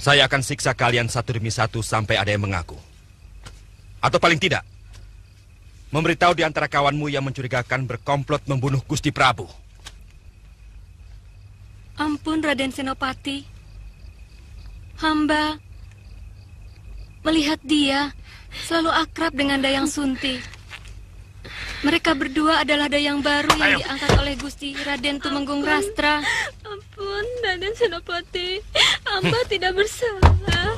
Saya akan siksa kalian satu demi satu sampai ada yang mengaku. Atau paling tidak, memberitahu di antara kawanmu yang mencurigakan berkomplot membunuh Gusti Prabu. Ampun, Raden Senopati. Hamba melihat dia selalu akrab dengan Dayang Sunti. Mereka berdua adalah dayang baru yang diangkat oleh Gusti Raden Tumenggung Rastra. Ampun, Raden Senopati. Hamba tidak bersalah.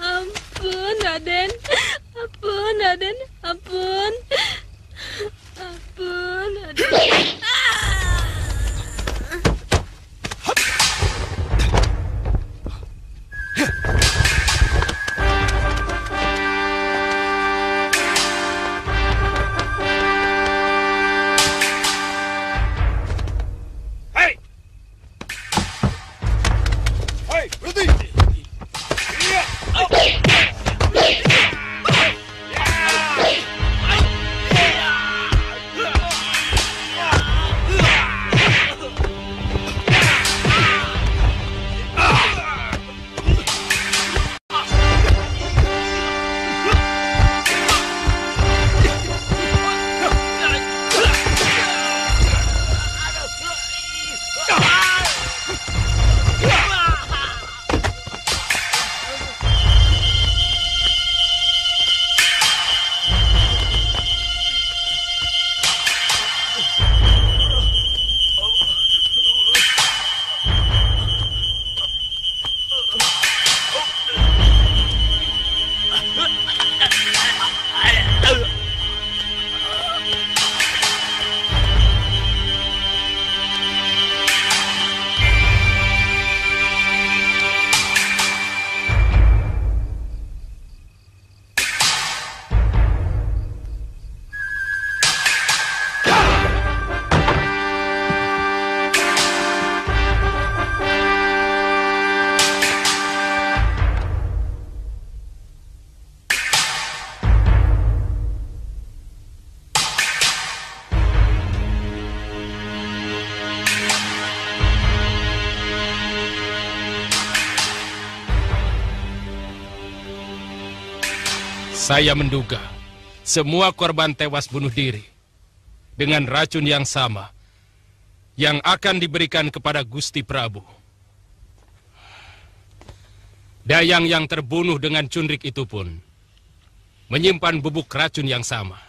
Ampun, Raden. Ampun, Raden. Ampun. Ampun, Raden. Saya menduga semua korban tewas bunuh diri dengan racun yang sama yang akan diberikan kepada Gusti Prabu. Dayang yang terbunuh dengan cunrik itu pun menyimpan bubuk racun yang sama.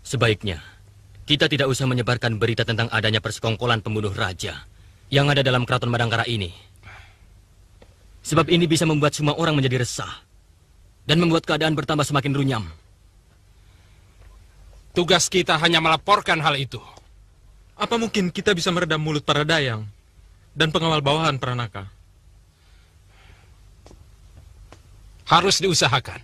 Sebaiknya kita tidak usah menyebarkan berita tentang adanya persekongkolan pembunuh raja yang ada dalam keraton Madangkara ini. Sebab ini bisa membuat semua orang menjadi resah dan membuat keadaan bertambah semakin runyam. Tugas kita hanya melaporkan hal itu. Apa mungkin kita bisa meredam mulut para dayang dan pengawal bawahan Pranaka? Harus diusahakan.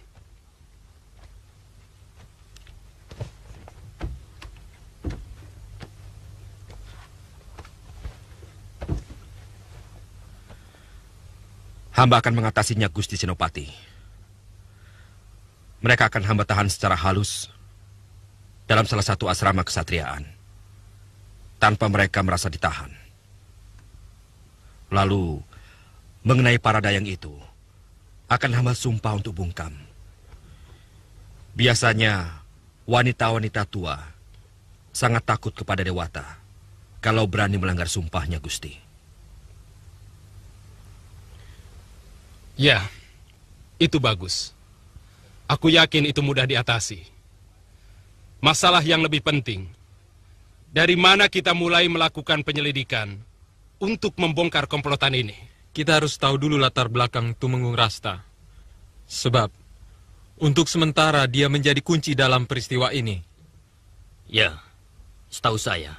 Hamba akan mengatasinya, Gusti Senopati. Mereka akan hamba tahan secara halus dalam salah satu asrama kesatriaan, tanpa mereka merasa ditahan. Lalu, mengenai para dayang itu, akan hamba sumpah untuk bungkam. Biasanya, wanita-wanita tua sangat takut kepada Dewata kalau berani melanggar sumpahnya, Gusti. Ya, itu bagus. Aku yakin itu mudah diatasi. Masalah yang lebih penting, dari mana kita mulai melakukan penyelidikan untuk membongkar komplotan ini? Kita harus tahu dulu latar belakang Tumenggung Rasta. Sebab, untuk sementara dia menjadi kunci dalam peristiwa ini. Ya, setahu saya,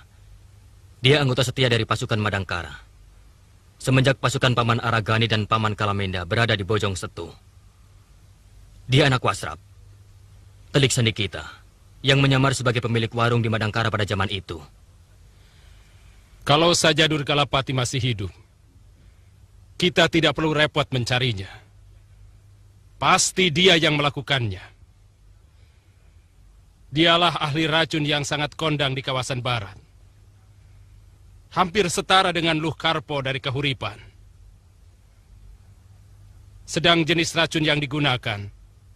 dia anggota setia dari pasukan Madangkara. Semenjak pasukan Paman Aragani dan Paman Kalamenda berada di Bojong Setu. Dia anak Wasrap, telik sandi kita, yang menyamar sebagai pemilik warung di Madangkara pada zaman itu. Kalau saja Durgalapati masih hidup, kita tidak perlu repot mencarinya. Pasti dia yang melakukannya. Dialah ahli racun yang sangat kondang di kawasan barat. Hampir setara dengan Luh Karpo dari Kahuripan. Sedang jenis racun yang digunakan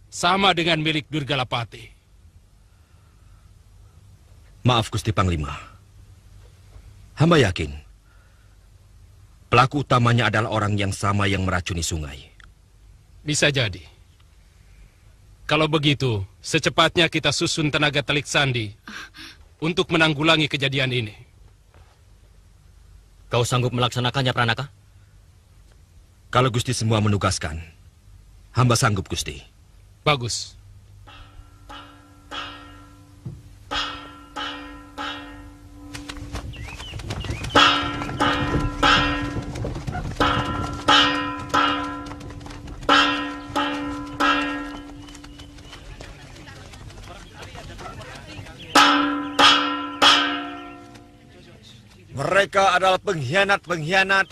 sama dengan milik Durgalapati. Maaf Gusti Panglima. Hamba yakin pelaku utamanya adalah orang yang sama yang meracuni sungai. Bisa jadi. Kalau begitu, secepatnya kita susun tenaga telik sandi untuk menanggulangi kejadian ini. Kau sanggup melaksanakannya, Pranaka? Kalau Gusti semua menugaskan, hamba sanggup, Gusti. Bagus. Mereka adalah pengkhianat-pengkhianat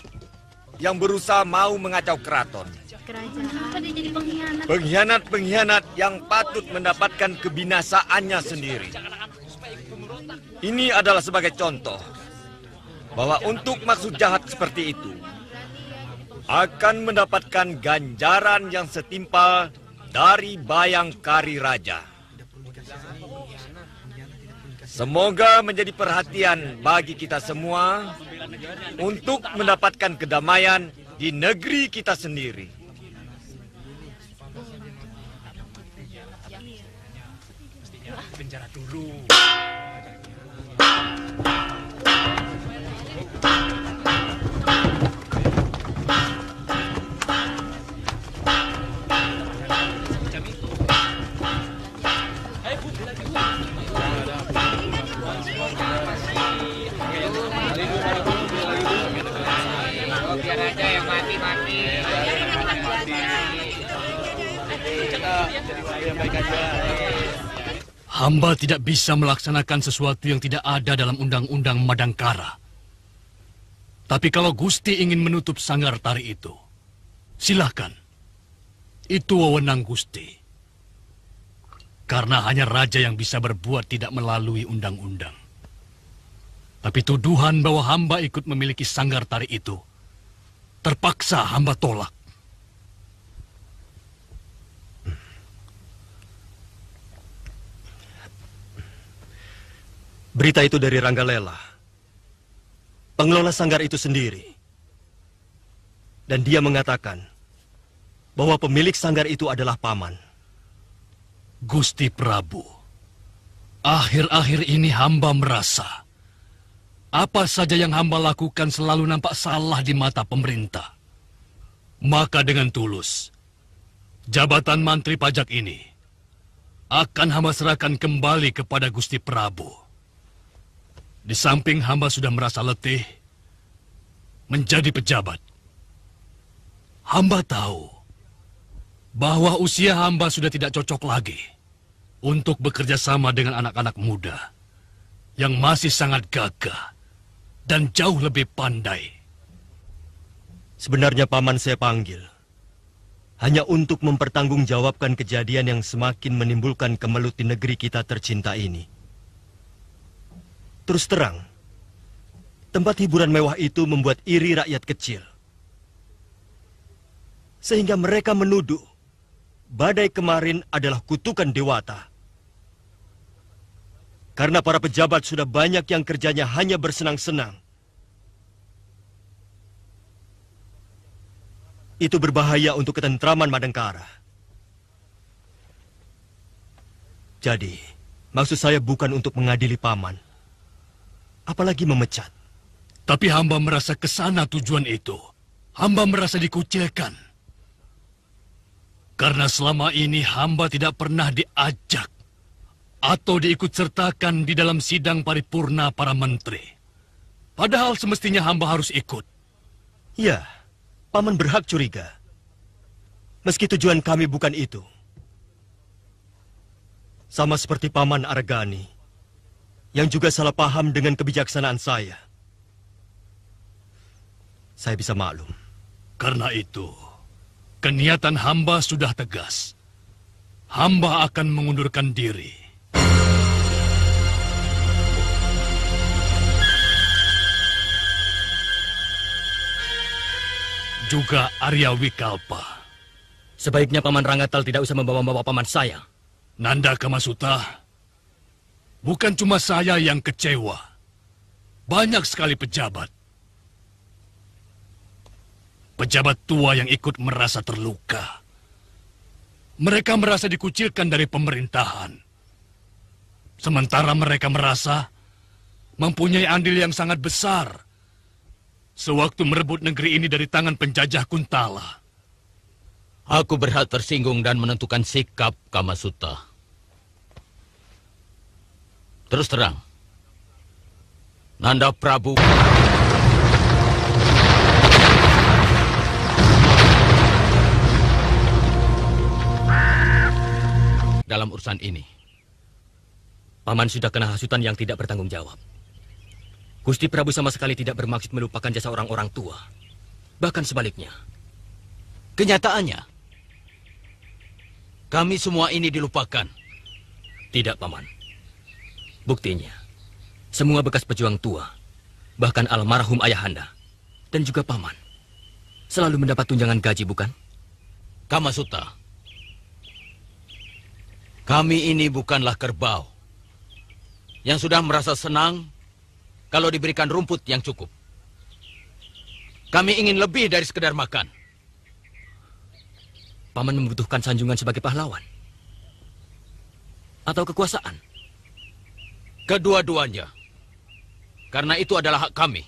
yang berusaha mau mengacau keraton. Kenapa dia jadi pengkhianat? Pengkhianat-pengkhianat yang patut mendapatkan kebinasaannya sendiri. Ini adalah sebagai contoh bahwa untuk maksud jahat seperti itu akan mendapatkan ganjaran yang setimpal dari Bayangkari Raja. Semoga menjadi perhatian bagi kita semua untuk mendapatkan kedamaian di negeri kita sendiri. Penjara dulu. Biar aja yang mati-mati. Hamba tidak bisa melaksanakan sesuatu yang tidak ada dalam undang-undang Madangkara. Tapi kalau Gusti ingin menutup sanggar tari itu, silahkan. Itu wewenang Gusti. Karena hanya raja yang bisa berbuat tidak melalui undang-undang. Tapi tuduhan bahwa hamba ikut memiliki sanggar tari itu, terpaksa hamba tolak. Berita itu dari Ranggalela, pengelola sanggar itu sendiri. Dan dia mengatakan bahwa pemilik sanggar itu adalah paman. Gusti Prabu, akhir-akhir ini hamba merasa apa saja yang hamba lakukan selalu nampak salah di mata pemerintah. Maka dengan tulus, jabatan Mantri Pajak ini akan hamba serahkan kembali kepada Gusti Prabu. Di samping hamba sudah merasa letih menjadi pejabat. Hamba tahu bahwa usia hamba sudah tidak cocok lagi untuk bekerja sama dengan anak-anak muda yang masih sangat gagah dan jauh lebih pandai. Sebenarnya paman saya panggil hanya untuk mempertanggungjawabkan kejadian yang semakin menimbulkan kemelut di negeri kita tercinta ini. Terus terang, tempat hiburan mewah itu membuat iri rakyat kecil. Sehingga mereka menuduh badai kemarin adalah kutukan dewata. Karena para pejabat sudah banyak yang kerjanya hanya bersenang-senang. Itu berbahaya untuk ketentraman Madangkara. Jadi, maksud saya bukan untuk mengadili paman, apalagi memecat. Tapi hamba merasa kesana tujuan itu. Hamba merasa dikucilkan. Karena selama ini hamba tidak pernah diajak atau diikut sertakan di dalam sidang paripurna para menteri. Padahal semestinya hamba harus ikut. Ya, paman berhak curiga. Meski tujuan kami bukan itu. Sama seperti paman Aragani, yang juga salah paham dengan kebijaksanaan saya. Saya bisa maklum. Karena itu, keniatan hamba sudah tegas. Hamba akan mengundurkan diri. Juga Arya Wikalpa. Sebaiknya Paman Ranggatal tidak usah membawa-bawa paman saya. Nanda Kamasuta, bukan cuma saya yang kecewa. Banyak sekali pejabat. Pejabat tua yang ikut merasa terluka. Mereka merasa dikucilkan dari pemerintahan. Sementara mereka merasa mempunyai andil yang sangat besar sewaktu merebut negeri ini dari tangan penjajah Kuntala. Aku berhak tersinggung dan menentukan sikap, Kamasuta. Terus terang, Nanda Prabu dalam urusan ini. Paman sudah kena hasutan yang tidak bertanggung jawab. Gusti Prabu sama sekali tidak bermaksud melupakan jasa orang-orang tua. Bahkan sebaliknya. Kenyataannya, kami semua ini dilupakan. Tidak, Paman. Buktinya, semua bekas pejuang tua, bahkan almarhum ayahanda, dan juga Paman, selalu mendapat tunjangan gaji, bukan? Kamasuta, kami ini bukanlah kerbau yang sudah merasa senang kalau diberikan rumput yang cukup. Kami ingin lebih dari sekedar makan. Paman membutuhkan sanjungan sebagai pahlawan? Atau kekuasaan? Kedua-duanya. Karena itu adalah hak kami.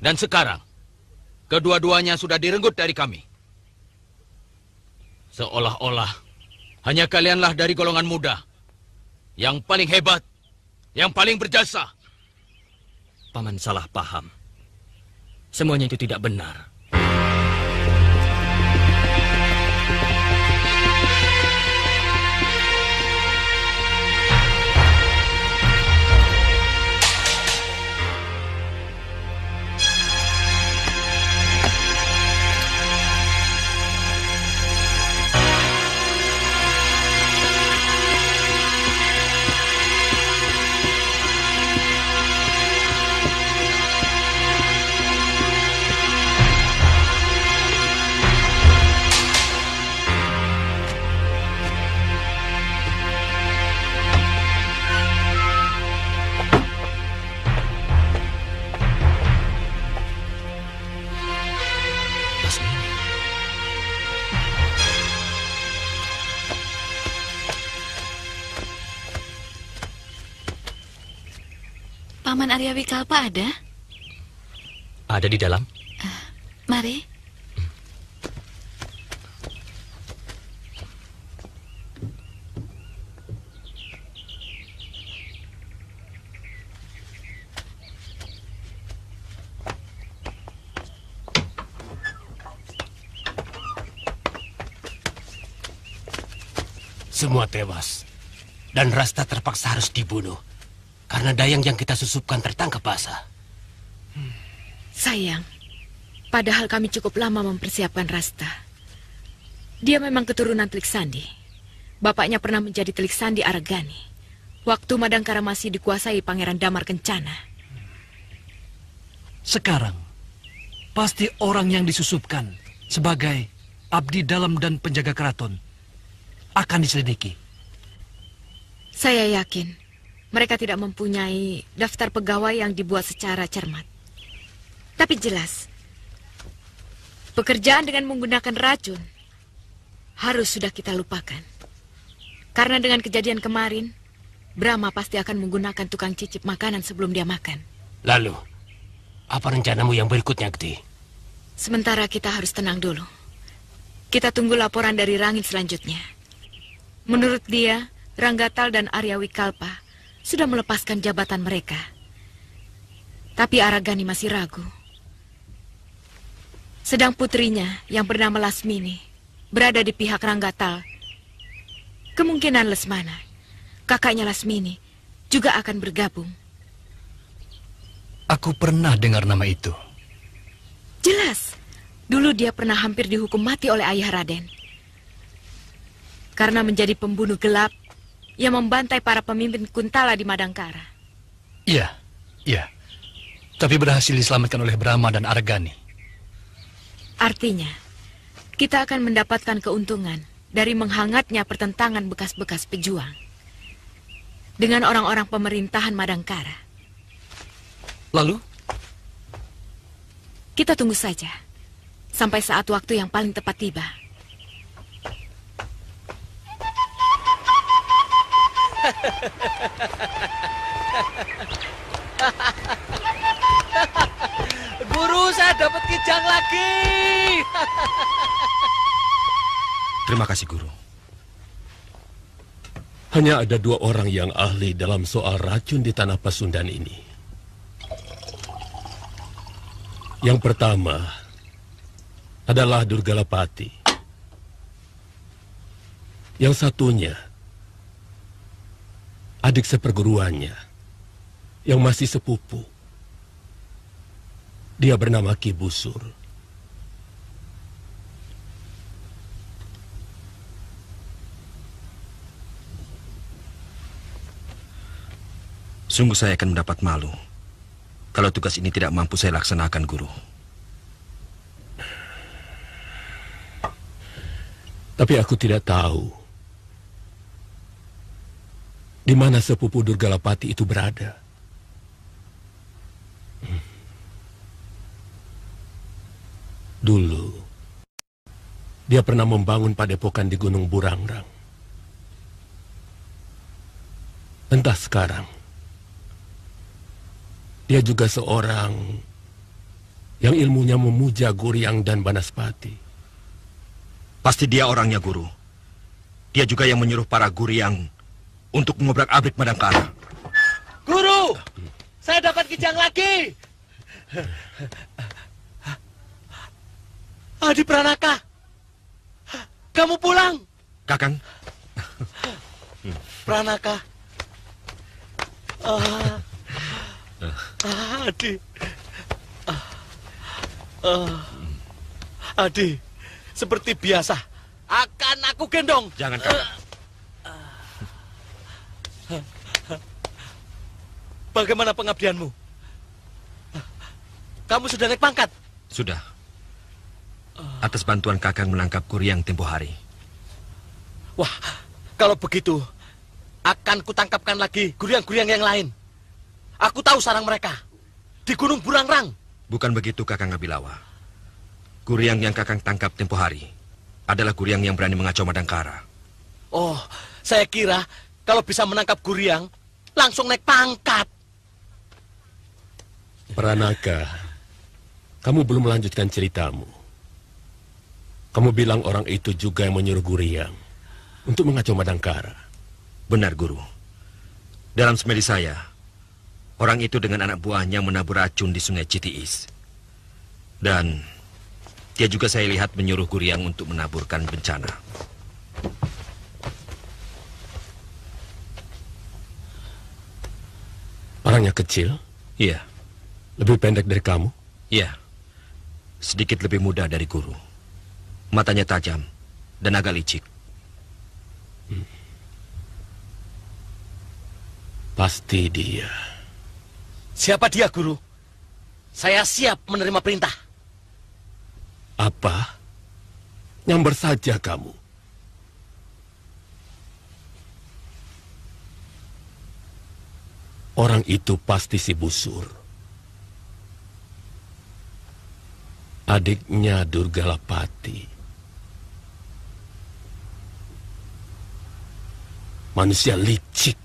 Dan sekarang, kedua-duanya sudah direnggut dari kami. Seolah-olah hanya kalianlah dari golongan muda yang paling hebat, yang paling berjasa. Paman salah paham. Semuanya itu tidak benar. Paman Arya Wikalpa ada? Ada di dalam. Mari. Semua tewas. Dan Rasta terpaksa harus dibunuh. Karena dayang yang kita susupkan tertangkap basah. Sayang, padahal kami cukup lama mempersiapkan Rasta. Dia memang keturunan Telik Sandi. Bapaknya pernah menjadi Telik Sandi Aragani. Waktu Madangkara masih dikuasai Pangeran Damar Kencana. Sekarang, pasti orang yang disusupkan sebagai abdi dalam dan penjaga keraton akan diselidiki. Saya yakin mereka tidak mempunyai daftar pegawai yang dibuat secara cermat. Tapi jelas, pekerjaan dengan menggunakan racun harus sudah kita lupakan. Karena dengan kejadian kemarin, Brahma pasti akan menggunakan tukang cicip makanan sebelum dia makan. Lalu, apa rencanamu yang berikutnya, Gede? Sementara kita harus tenang dulu. Kita tunggu laporan dari Rangit selanjutnya. Menurut dia, Ranggatal dan Arya Wikalpa sudah melepaskan jabatan mereka. Tapi Aragani masih ragu. Sedang putrinya yang bernama Lasmini berada di pihak Ranggatal. Kemungkinan Lesmana, kakaknya Lasmini, juga akan bergabung. Aku pernah dengar nama itu. Jelas, dulu dia pernah hampir dihukum mati oleh ayah Raden. Karena menjadi pembunuh gelap yang membantai para pemimpin Kuntala di Madangkara. Iya, iya. Tapi berhasil diselamatkan oleh Brahma dan Aragani. Artinya, kita akan mendapatkan keuntungan dari menghangatnya pertentangan bekas-bekas pejuang dengan orang-orang pemerintahan Madangkara. Lalu? Kita tunggu saja sampai saat waktu yang paling tepat tiba. Guru, saya dapat kijang lagi. Terima kasih, Guru. Hanya ada 2 orang yang ahli dalam soal racun di tanah Pasundan ini. Yang pertama adalah Durgalapati. Yang satunya, adik seperguruannya yang masih sepupu. Dia bernama Ki Busur. Sungguh saya akan mendapat malu kalau tugas ini tidak mampu saya laksanakan, Guru. Tapi aku tidak tahu di mana sepupu Durgalapati itu berada. Dulu, dia pernah membangun padepokan di Gunung Burangrang. Entah sekarang, dia juga seorang yang ilmunya memuja Guryang dan Banaspati. Pasti dia orangnya, Guru. Dia juga yang menyuruh para Guryang untuk mengobrak-abrik Madangkara. Guru, saya dapat kijang lagi. Adi Pranaka, kamu pulang. Kakang. Pranaka. Adi. Adi, seperti biasa akan aku gendong. Jangan, Kakang. Bagaimana pengabdianmu? Kamu sudah naik pangkat? Sudah. Atas bantuan Kakang menangkap Guryang tempo hari. Wah, kalau begitu akan kutangkapkan lagi Guryang-Guryang yang lain. Aku tahu sarang mereka di Gunung Burangrang. Bukan begitu, Kakang Abilawa. Guryang yang Kakang tangkap tempo hari adalah Guryang yang berani mengacau Madangkara. Oh, saya kira kalau bisa menangkap Guryang langsung naik pangkat. Pranaka, kamu belum melanjutkan ceritamu. Kamu bilang orang itu juga yang menyuruh Guryang untuk mengacau Madangkara. Benar, Guru. Dalam semedi saya, orang itu dengan anak buahnya menabur racun di Sungai Citiis. Dan dia juga saya lihat menyuruh Guryang untuk menaburkan bencana. Orangnya kecil? Iya. Lebih pendek dari kamu? Iya. Sedikit lebih muda dari Guru. Matanya tajam dan agak licik. Pasti dia. Siapa dia, Guru? Saya siap menerima perintah. Apa? Nyamber saja kamu. Orang itu pasti si Busur. Adiknya Durgalapati. Manusia licik.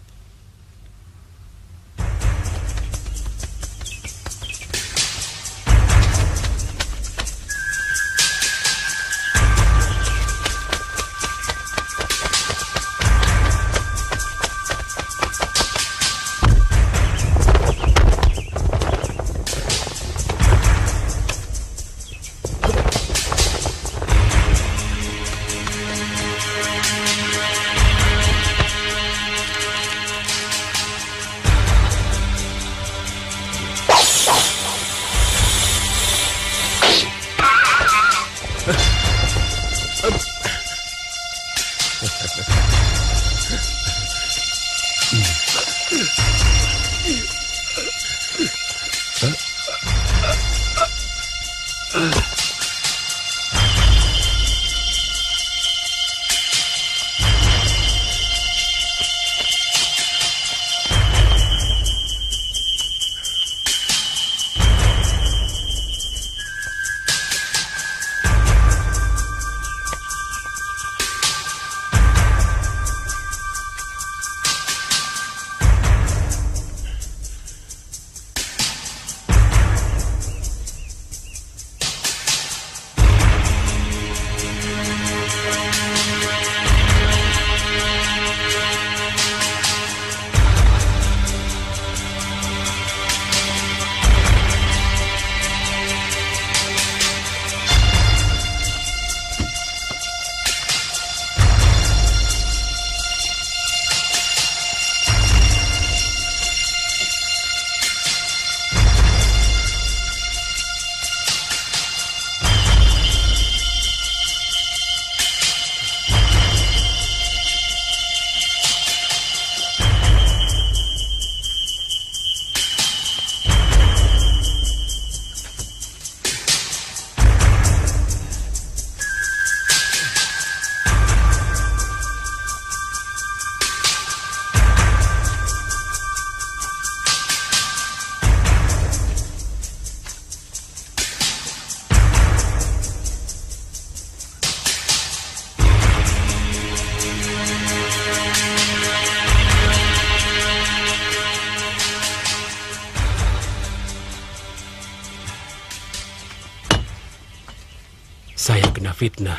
Saya kena fitnah.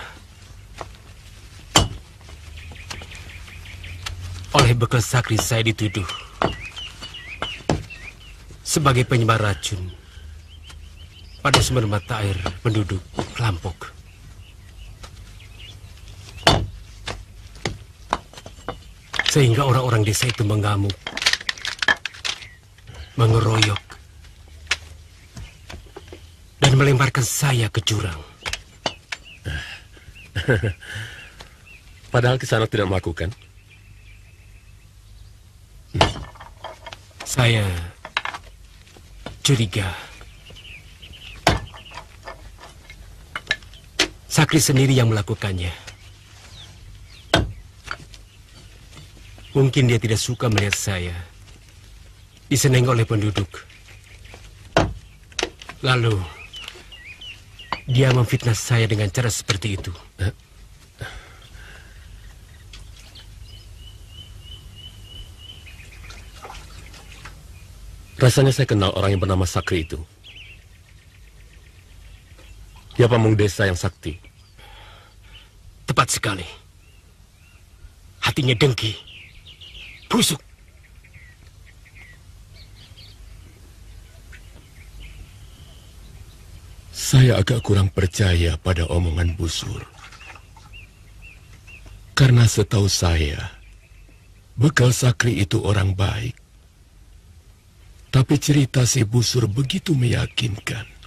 Oleh bekal sakri saya dituduh sebagai penyebar racun pada sumber mata air penduduk Lampok. Sehingga orang-orang desa itu mengamuk, mengeroyok, dan melemparkan saya ke jurang. Padahal Kisanak tidak melakukan. Saya curiga Sakri sendiri yang melakukannya. Mungkin dia tidak suka melihat saya diseneng oleh penduduk. Lalu dia memfitnah saya dengan cara seperti itu. Rasanya saya kenal orang yang bernama Sakri itu. Dia pamung desa yang sakti. Tepat sekali. Hatinya dengki, busuk. Saya agak kurang percaya pada omongan Busur. Karena setahu saya, bekal Sakri itu orang baik. Tapi cerita si Busur begitu meyakinkan.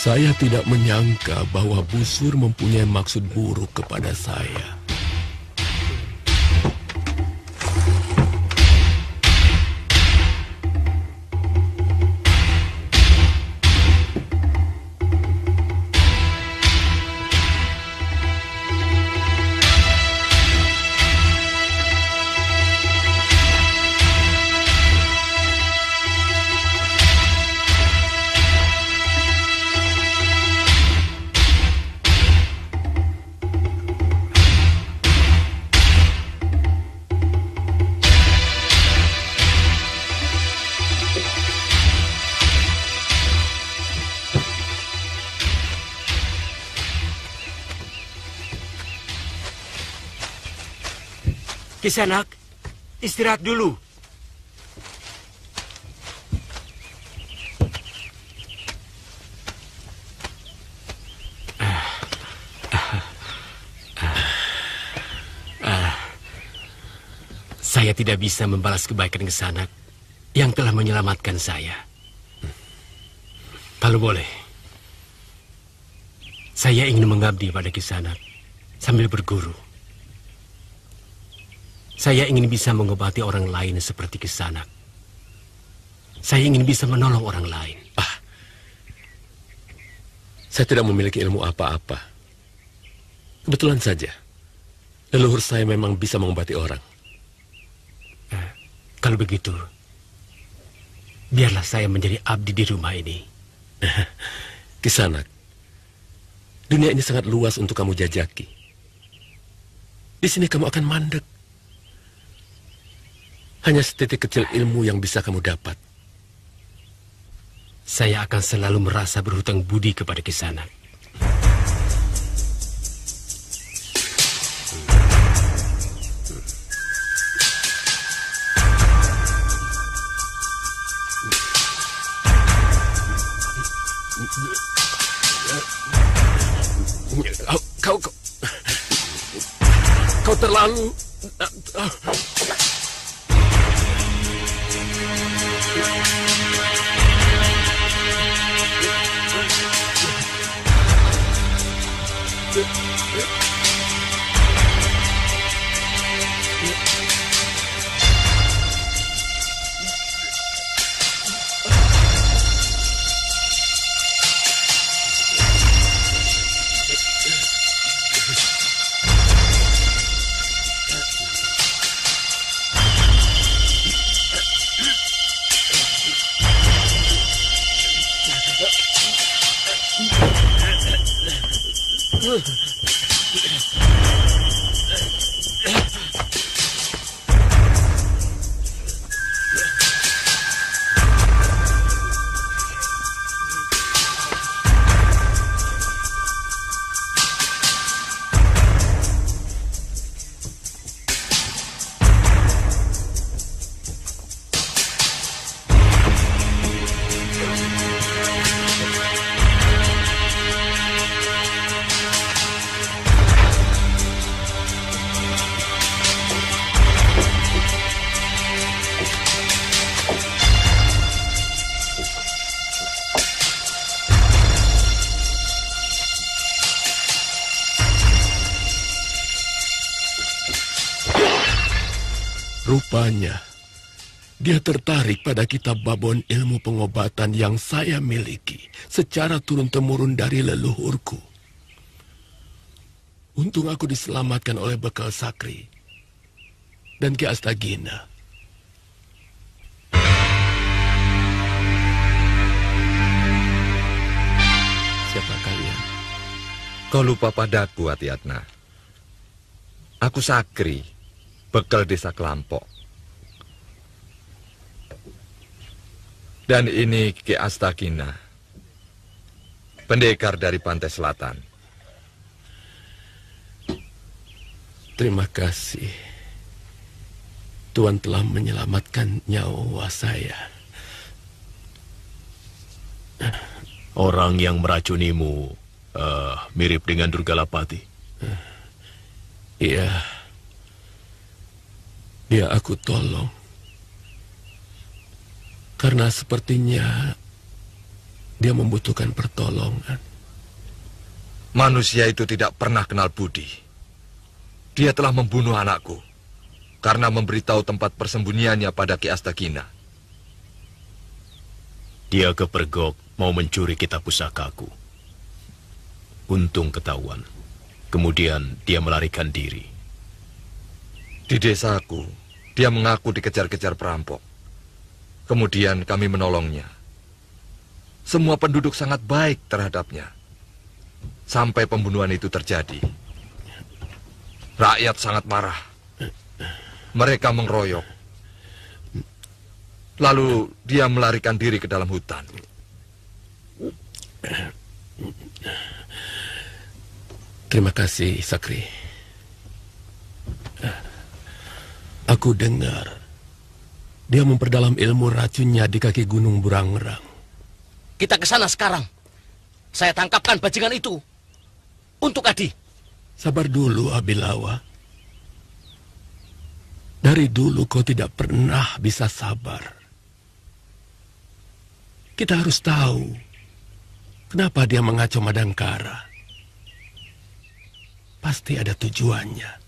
Saya tidak menyangka bahwa Busur mempunyai maksud buruk kepada saya. Kisanak, istirahat dulu. Saya tidak bisa membalas kebaikan Kisanak yang telah menyelamatkan saya. Kalau boleh, saya ingin mengabdi pada Kisanak sambil berguru. Saya ingin bisa mengobati orang lain seperti Kisanak. Saya ingin bisa menolong orang lain. Saya tidak memiliki ilmu apa-apa. Kebetulan saja, leluhur saya memang bisa mengobati orang. Kalau begitu, biarlah saya menjadi abdi di rumah ini. Kisanak, dunia ini sangat luas untuk kamu jajaki. Di sini kamu akan mandek. Hanya setitik kecil ilmu yang bisa kamu dapat. Saya akan selalu merasa berhutang budi kepada Kisanak. Kau terlalu... Rupanya, dia tertarik pada kitab babon ilmu pengobatan yang saya miliki secara turun-temurun dari leluhurku. Untung aku diselamatkan oleh bekal Sakri dan Ki Astagina. Siapa kalian? Kau lupa padaku, Atiatna. Aku Sakri, bekal desa Kelampok. Dan ini Ki Astagina, pendekar dari pantai selatan. Terima kasih. Tuan telah menyelamatkan nyawa saya. Orang yang meracunimu mirip dengan Durgalapati. Iya. Dia aku tolong. Karena sepertinya dia membutuhkan pertolongan. Manusia itu tidak pernah kenal budi. Dia telah membunuh anakku karena memberitahu tempat persembunyiannya pada Ki Astagina. Dia kepergok mau mencuri kitab pusakaku. Untung ketahuan. Kemudian dia melarikan diri. Di desaku, dia mengaku dikejar-kejar perampok. Kemudian kami menolongnya. Semua penduduk sangat baik terhadapnya. Sampai pembunuhan itu terjadi. Rakyat sangat marah. Mereka mengeroyok. Lalu dia melarikan diri ke dalam hutan. Terima kasih, Sakri. Aku dengar dia memperdalam ilmu racunnya di kaki Gunung Burangrang. Kita ke sana sekarang. Saya tangkapkan bajingan itu. Untuk Adi. Sabar dulu, Abilawa. Dari dulu kau tidak pernah bisa sabar. Kita harus tahu kenapa dia mengacau Madangkara. Pasti ada tujuannya.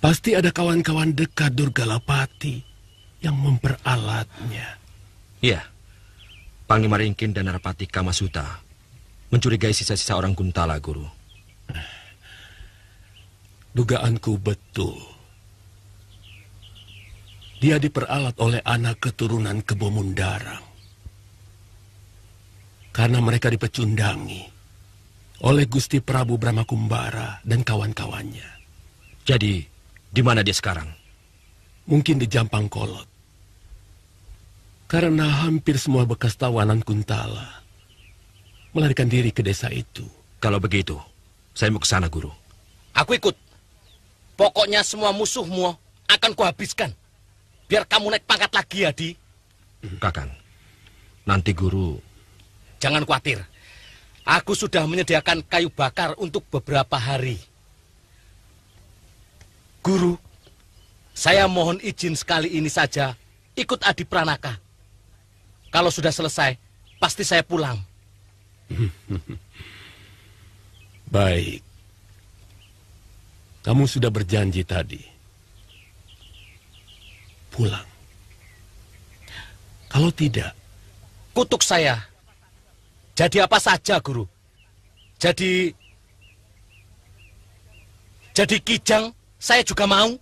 Pasti ada kawan-kawan dekat Durgalapati yang memperalatnya. Iya. Panglima Ringkin dan Narapati Kamasuta mencurigai sisa-sisa orang Kuntala, Guru. Dugaanku betul. Dia diperalat oleh anak keturunan Kebo Mundarang. Karena mereka dipecundangi oleh Gusti Prabu Brahmakumbara dan kawan-kawannya. Jadi, di mana dia sekarang? Mungkin di Jampang Kolot. Karena hampir semua bekas tawanan Kuntala melarikan diri ke desa itu. Kalau begitu, saya mau ke sana, Guru. Aku ikut. Pokoknya semua musuhmu akan kuhabiskan. Biar kamu naik pangkat lagi, Adi. Kakang, nanti Guru... Jangan khawatir. Aku sudah menyediakan kayu bakar untuk beberapa hari. Guru, saya mohon izin sekali ini saja ikut Adi Pranaka. Kalau sudah selesai, pasti saya pulang. Baik. Kamu sudah berjanji tadi. Pulang. Kalau tidak... Kutuk saya. Jadi apa saja, Guru. Jadi kijang saya juga mau.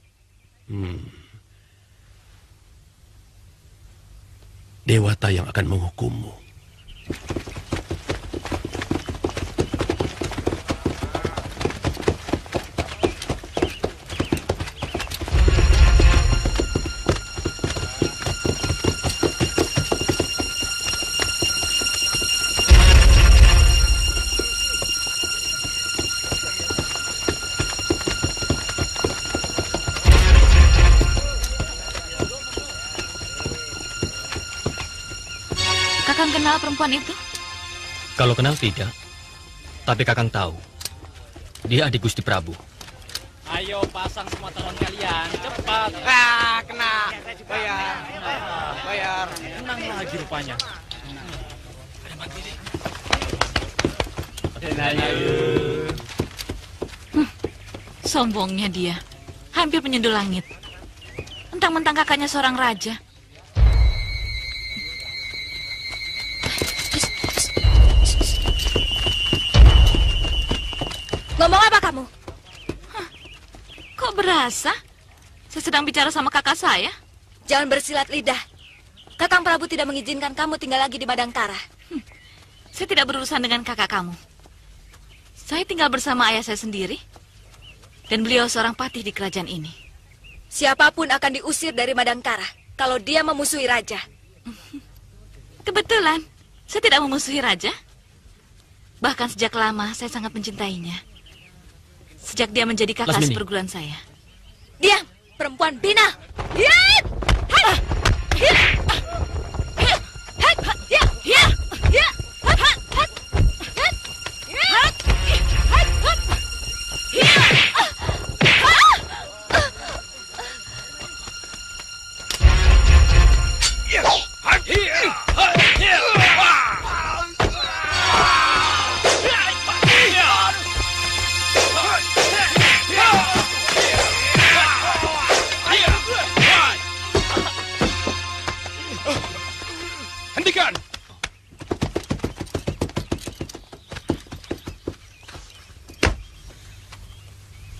Dewata yang akan menghukummu. kenal perempuan itu? Kalau kenal tidak, tapi Kakang tahu. Dia adik Gusti Prabu. Ayo pasang semua telepon kalian, cepat. Kena. Bayar. Bayar. Menang lagi rupanya. Sombongnya dia. Hampir menyentuh langit. Mentang-mentang kakaknya seorang raja. Ngomong apa kamu? Kok berasa? Saya sedang bicara sama kakak saya. Jangan bersilat lidah. Kakang Prabu tidak mengizinkan kamu tinggal lagi di Madangkara. Saya tidak berurusan dengan kakak kamu. Saya tinggal bersama ayah saya sendiri. Dan beliau seorang patih di kerajaan ini. Siapapun akan diusir dari Madangkara kalau dia memusuhi raja. Kebetulan, saya tidak memusuhi raja. Bahkan sejak lama saya sangat mencintainya. Sejak dia menjadi kakak Lasmini. seperguruan saya. Diam, perempuan bina. Hiat! Hentikan!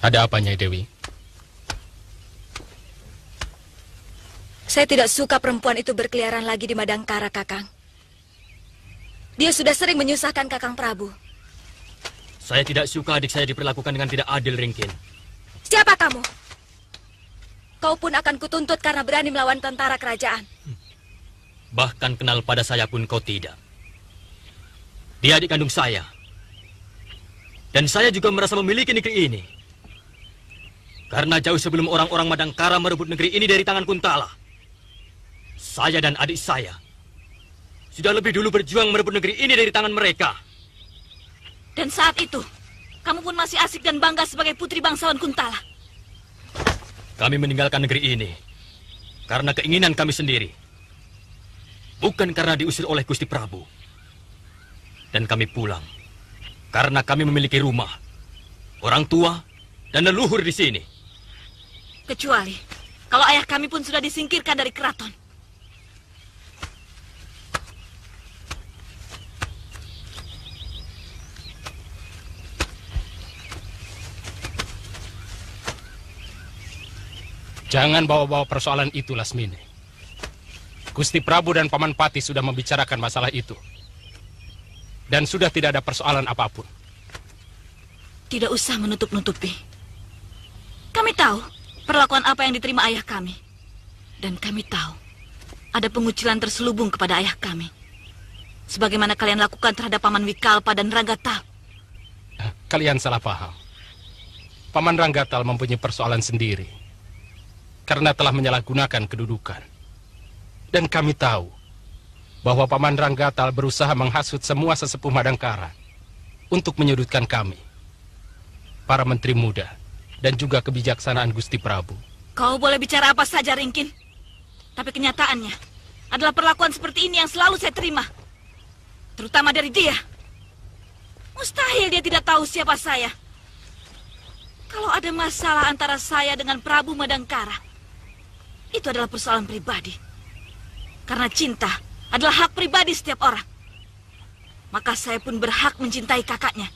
Ada apa, Nyai Dewi? Saya tidak suka perempuan itu berkeliaran lagi di Madangkara, Kakang. Dia sudah sering menyusahkan Kakang Prabu. Saya tidak suka adik saya diperlakukan dengan tidak adil, Ringkin. Siapa kamu? Kau pun akan kutuntut karena berani melawan tentara kerajaan. Bahkan kenal pada saya pun kau tidak. Dia adik kandung saya. Dan saya juga merasa memiliki negeri ini. Karena jauh sebelum orang-orang Madangkara merebut negeri ini dari tangan Kuntala, saya dan adik saya sudah lebih dulu berjuang merebut negeri ini dari tangan mereka. Dan saat itu, kamu pun masih asik dan bangga sebagai putri bangsawan Kuntala. Kami meninggalkan negeri ini karena keinginan kami sendiri. Bukan karena diusir oleh Gusti Prabu. Dan kami pulang karena kami memiliki rumah, orang tua, dan leluhur di sini. Kecuali kalau ayah kami pun sudah disingkirkan dari keraton. Jangan bawa-bawa persoalan itu, Lasmini. Gusti Prabu dan Paman Pati sudah membicarakan masalah itu. Dan sudah tidak ada persoalan apapun. Tidak usah menutup-nutupi. Kami tahu perlakuan apa yang diterima ayah kami. Dan kami tahu ada pengucilan terselubung kepada ayah kami. Sebagaimana kalian lakukan terhadap Paman Wikalpa dan Ranggatal. Kalian salah paham. Paman Ranggatal mempunyai persoalan sendiri. Karena telah menyalahgunakan kedudukan. Dan kami tahu bahwa Paman Ranggatal berusaha menghasut semua sesepuh Madangkara untuk menyudutkan kami, para menteri muda, dan juga kebijaksanaan Gusti Prabu. Kau boleh bicara apa saja, Ringkin. Tapi kenyataannya adalah perlakuan seperti ini yang selalu saya terima. Terutama dari dia. Mustahil dia tidak tahu siapa saya. Kalau ada masalah antara saya dengan Prabu Madangkara, itu adalah persoalan pribadi. Karena cinta adalah hak pribadi setiap orang. Maka saya pun berhak mencintai kakaknya.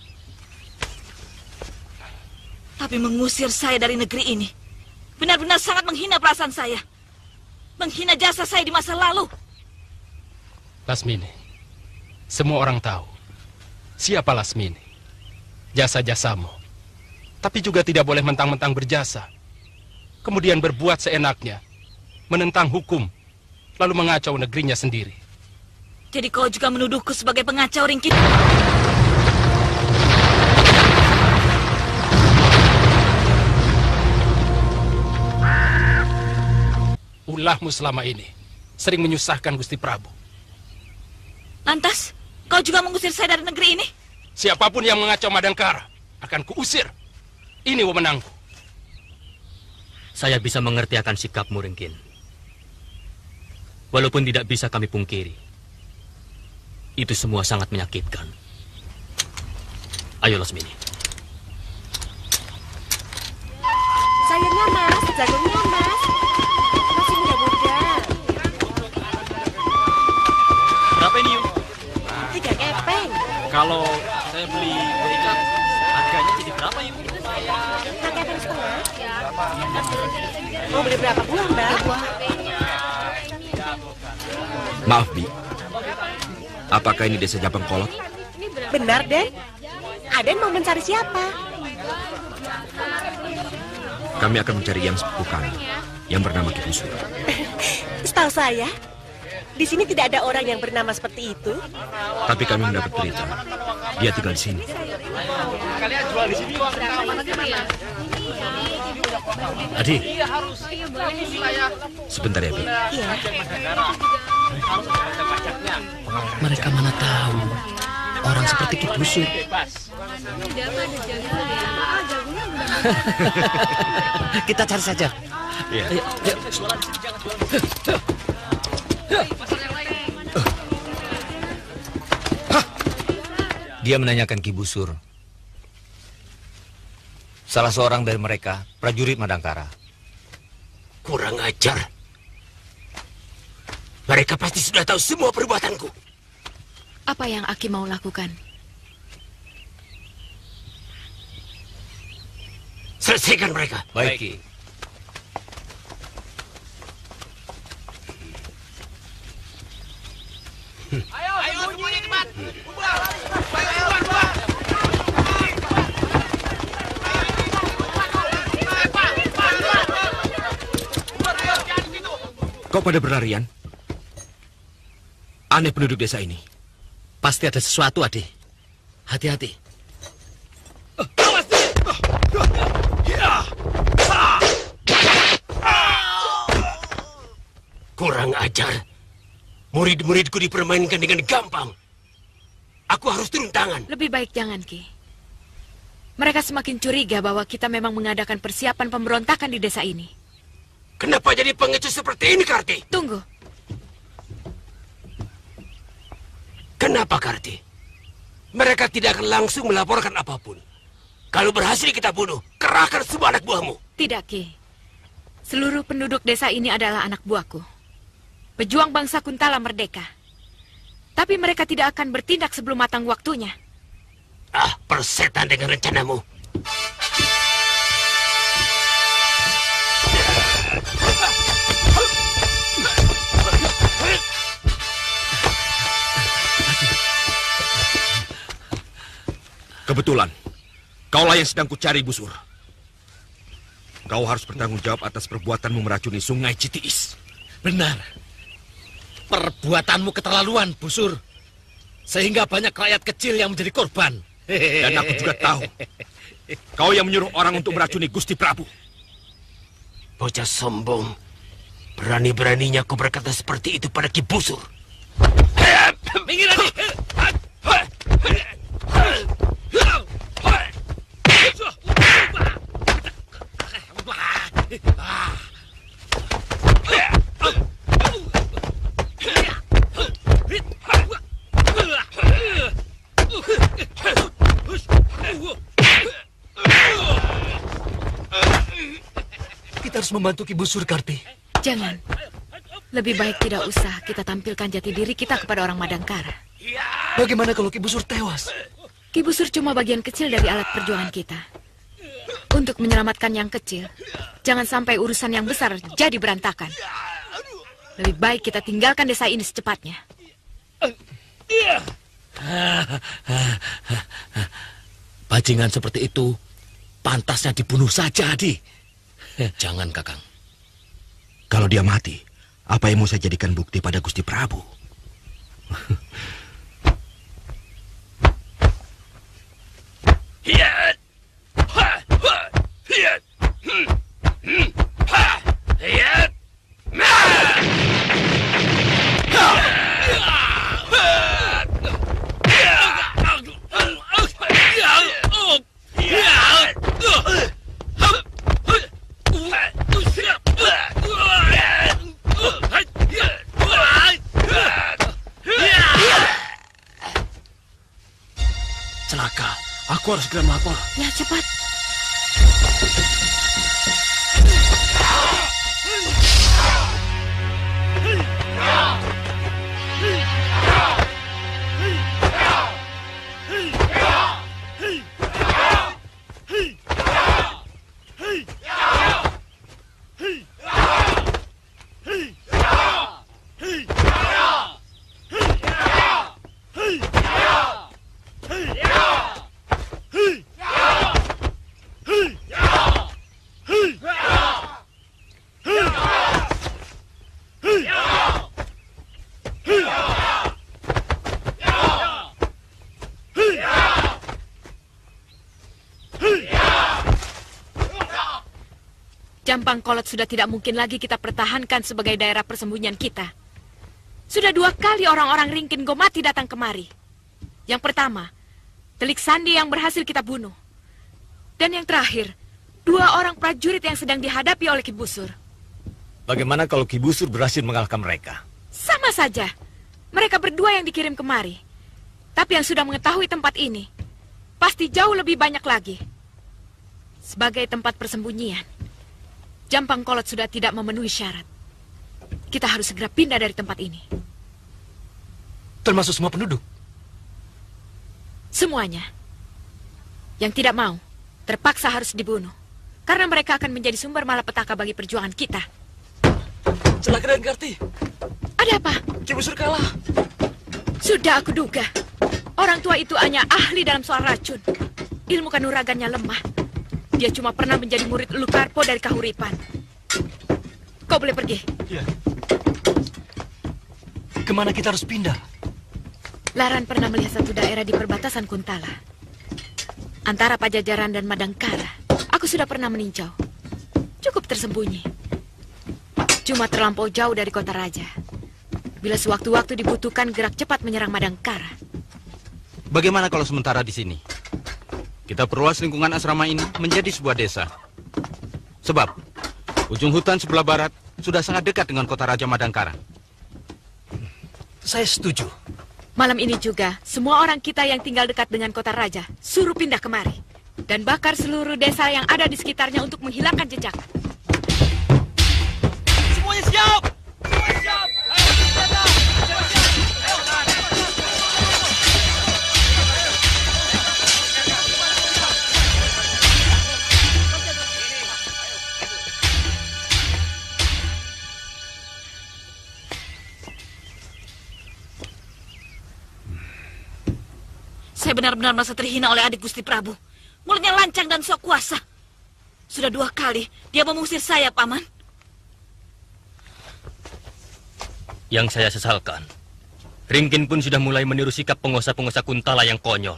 Tapi mengusir saya dari negeri ini benar-benar sangat menghina perasaan saya. Menghina jasa saya di masa lalu. Lasmini, semua orang tahu siapa Lasmini. Jasa-jasamu. Tapi juga tidak boleh mentang-mentang berjasa. Kemudian berbuat seenaknya. Menentang hukum. Lalu mengacau negerinya sendiri. Jadi kau juga menuduhku sebagai pengacau, Ringkin? Ulahmu selama ini sering menyusahkan Gusti Prabu. Lantas, kau juga mengusir saya dari negeri ini? Siapapun yang mengacau Madangkara akan kuusir. Ini wewenangku. Saya bisa mengerti akan sikapmu, Ringkin. Walaupun tidak bisa kami pungkiri, itu semua sangat menyakitkan. Ayo, Lasmini. Sayurnya Mas, jagungnya Mas. Masih muda-muda. Berapa ini, Yuk? 3 kepeng. Kalau saya beli berikan, harganya jadi berapa, Yuk? 4 kepeng setengah. Mau beli berapa buah, Mbak? 3 buah. Maaf, Bi. Apakah ini desa Japang Kolot? Benar, Den. Aden mau mencari siapa? Kami akan mencari yang sepupu kami, yang bernama Ki Busur. Setahu saya, di sini tidak ada orang yang bernama seperti itu. Tapi kami mendapat berita, dia tinggal di sini. Kalian jual di sini, Adi. Sebentar ya, Bi. Iya. Mereka mana tahu orang seperti Ki Busur. Kita cari saja. Iya. Ayo. Dia menanyakan Ki Busur. Salah seorang dari mereka, prajurit Madangkara. Kurang ajar. Mereka pasti sudah tahu semua perbuatanku. Apa yang Aki mau lakukan? Selesaikan mereka. Baik, Ki. Ayo sembunyi cepat. Kau pada berlarian? Aneh penduduk desa ini. Pasti ada sesuatu, Ade. Hati-hati. Kurang ajar. Murid-muridku dipermainkan dengan gampang. Aku harus turun tangan. Lebih baik jangan, Ki. Mereka semakin curiga bahwa kita memang mengadakan persiapan pemberontakan di desa ini. Kenapa jadi pengecut seperti ini, Karti? Tunggu. Kenapa, Karti? Mereka tidak akan langsung melaporkan apapun. Kalau berhasil kita bunuh, kerahkan semua anak buahmu. Tidak, Ki. Seluruh penduduk desa ini adalah anak buahku. Pejuang bangsa Kuntala merdeka. Tapi mereka tidak akan bertindak sebelum matang waktunya. Ah, persetan dengan rencanamu. Kebetulan, kaulah yang sedang kucari, Busur. Kau harus bertanggung jawab atas perbuatanmu meracuni sungai Citiis. Benar. Perbuatanmu keterlaluan, Busur. Sehingga banyak rakyat kecil yang menjadi korban. Dan aku juga tahu, kau yang menyuruh orang untuk meracuni Gusti Prabu. Bocah sombong. Berani-beraninya kau berkata seperti itu pada Ki Busur. Minggir, Adi. Kita harus membantu Ki Busur, Karti. Jangan. Lebih baik tidak usah kita tampilkan jati diri kita kepada orang Madangkara. Bagaimana kalau Ki Busur tewas? Ki Busur cuma bagian kecil dari alat perjuangan kita. Untuk menyelamatkan yang kecil, jangan sampai urusan yang besar jadi berantakan. Lebih baik kita tinggalkan desa ini secepatnya. Bajingan seperti itu pantasnya dibunuh saja, Adi. Jangan, Kakang. Kalau dia mati, apa yang mau saya jadikan bukti pada Gusti Prabu? Celaka. Aku harus segera melapor. Ya, cepat. Jampang Kolot sudah tidak mungkin lagi kita pertahankan sebagai daerah persembunyian kita. Sudah 2 kali orang-orang Ringkin Gomati datang kemari. Yang pertama, Telik Sandi yang berhasil kita bunuh. Dan yang terakhir, 2 orang prajurit yang sedang dihadapi oleh Ki Busur. Bagaimana kalau Ki Busur berhasil mengalahkan mereka? Sama saja. Mereka berdua yang dikirim kemari. Tapi yang sudah mengetahui tempat ini, pasti jauh lebih banyak lagi. Sebagai tempat persembunyian, Jampang Kolot sudah tidak memenuhi syarat. Kita harus segera pindah dari tempat ini. Termasuk semua penduduk? Semuanya. Yang tidak mau, terpaksa harus dibunuh. Karena mereka akan menjadi sumber malapetaka bagi perjuangan kita. Celaka dan Garti. Ada apa? Ki Busur kalah. Sudah aku duga. Orang tua itu hanya ahli dalam soal racun. Ilmu kanuragannya lemah. Dia cuma pernah menjadi murid Lukarpo dari Kahuripan. Kau boleh pergi. Iya. Kemana kita harus pindah? Laran pernah melihat satu daerah di perbatasan Kuntala. Antara Pajajaran dan Madangkara. Aku sudah pernah meninjau. Cukup tersembunyi. Cuma terlampau jauh dari kota raja. Bila sewaktu-waktu dibutuhkan gerak cepat menyerang Madangkara. Bagaimana kalau sementara di sini? Kita perluas lingkungan asrama ini menjadi sebuah desa. Sebab, ujung hutan sebelah barat sudah sangat dekat dengan kota Raja Madangkara. Saya setuju. Malam ini juga, semua orang kita yang tinggal dekat dengan kota raja, suruh pindah kemari. Dan bakar seluruh desa yang ada di sekitarnya untuk menghilangkan jejak. Semuanya siap! Semuanya siap! Ayo, senjata! Saya benar-benar merasa terhina oleh adik Gusti Prabu. Mulutnya lancang dan sok kuasa. Sudah 2 kali dia mengusir saya, Paman. Yang saya sesalkan, Ringkin pun sudah mulai meniru sikap penguasa-penguasa Kuntala yang konyol.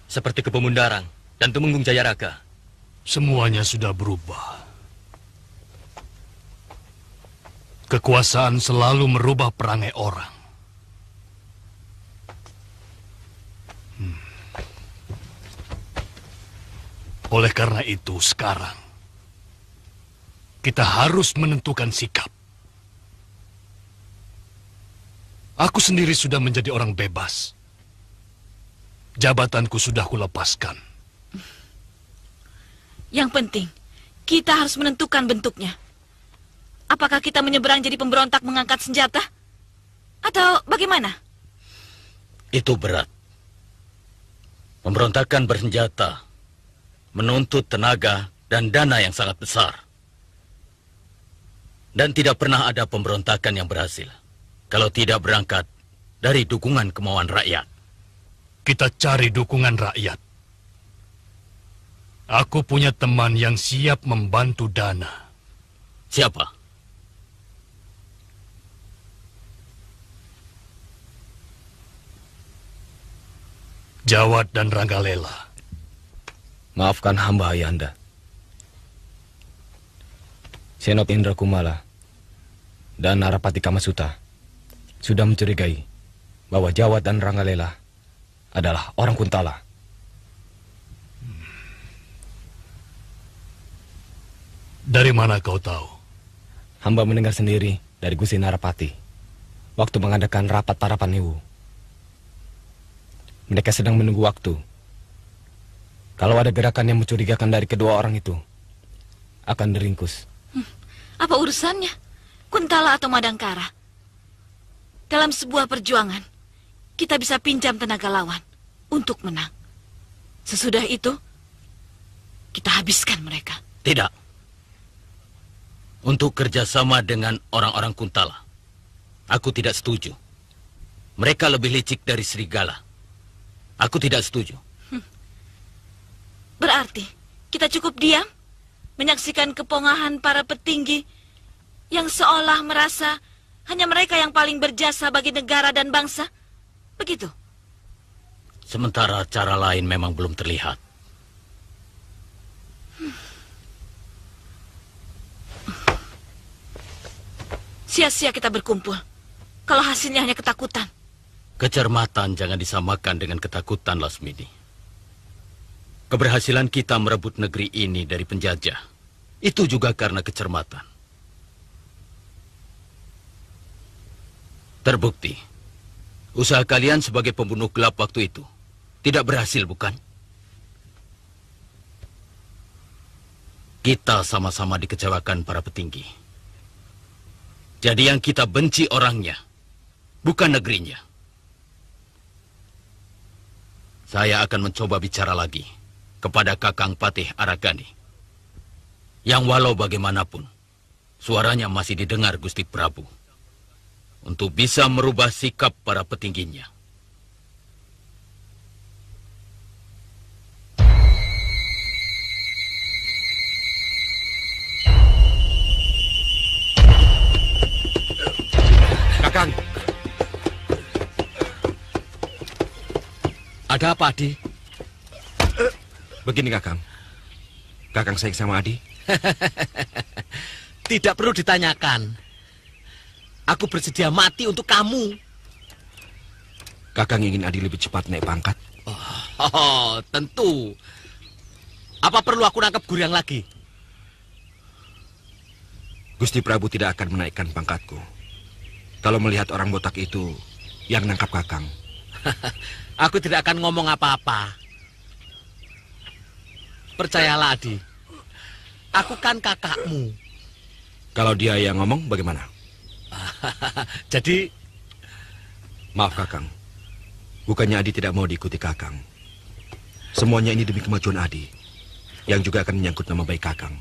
Seperti Kepemundarang dan Tumenggung Jayaraga. Semuanya sudah berubah. Kekuasaan selalu merubah perangai orang. Oleh karena itu, sekarang kita harus menentukan sikap. Aku sendiri sudah menjadi orang bebas. Jabatanku sudah kulepaskan. Yang penting, kita harus menentukan bentuknya. Apakah kita menyeberang jadi pemberontak mengangkat senjata? Atau bagaimana? Itu berat. Pemberontakan bersenjata menuntut tenaga dan dana yang sangat besar. Dan tidak pernah ada pemberontakan yang berhasil kalau tidak berangkat dari dukungan kemauan rakyat. Kita cari dukungan rakyat. Aku punya teman yang siap membantu dana. Siapa? Jawad dan Ranggalela. Maafkan hamba Ayanda. Senop Indra Kumala dan Narapati Kamasuta sudah mencurigai bahwa Jawad dan Ranggalela adalah orang Kuntala. Dari mana kau tahu? Hamba mendengar sendiri dari Gusti Narapati waktu mengadakan rapat para Panewu. Mereka sedang menunggu waktu. Kalau ada gerakan yang mencurigakan dari kedua orang itu, akan diringkus. Apa urusannya? Kuntala atau Madangkara? Dalam sebuah perjuangan, kita bisa pinjam tenaga lawan untuk menang. Sesudah itu, kita habiskan mereka. Tidak. Untuk kerjasama dengan orang-orang Kuntala, aku tidak setuju. Mereka lebih licik dari serigala. Aku tidak setuju. Berarti, kita cukup diam, menyaksikan kepongahan para petinggi yang seolah merasa hanya mereka yang paling berjasa bagi negara dan bangsa. Begitu. Sementara cara lain memang belum terlihat. Sia-sia kita berkumpul, kalau hasilnya hanya ketakutan. Kecermatan jangan disamakan dengan ketakutan, Lasmini. Keberhasilan kita merebut negeri ini dari penjajah, itu juga karena kecermatan. Terbukti, usaha kalian sebagai pembunuh gelap waktu itu tidak berhasil, bukan? Kita sama-sama dikecewakan para petinggi. Jadi yang kita benci orangnya, bukan negerinya. Saya akan mencoba bicara lagi kepada Kakang Patih Aragani, yang walau bagaimanapun suaranya masih didengar Gusti Prabu, untuk bisa merubah sikap para petingginya. Kakang. Ada apa, Adi? Begini, Kakang. Kakang sayang sama Adi? Tidak perlu ditanyakan. Aku bersedia mati untuk kamu. Kakang ingin Adi lebih cepat naik pangkat? Oh, tentu. Apa perlu aku nangkap Guryang lagi? Gusti Prabu tidak akan menaikkan pangkatku kalau melihat orang botak itu yang nangkap Kakang. Aku tidak akan ngomong apa-apa. Percayalah, Adi. Aku kan kakakmu. Kalau dia yang ngomong, bagaimana? Jadi... Maaf, Kakang. Bukannya Adi tidak mau diikuti Kakang. Semuanya ini demi kemajuan Adi, yang juga akan menyangkut nama baik Kakang.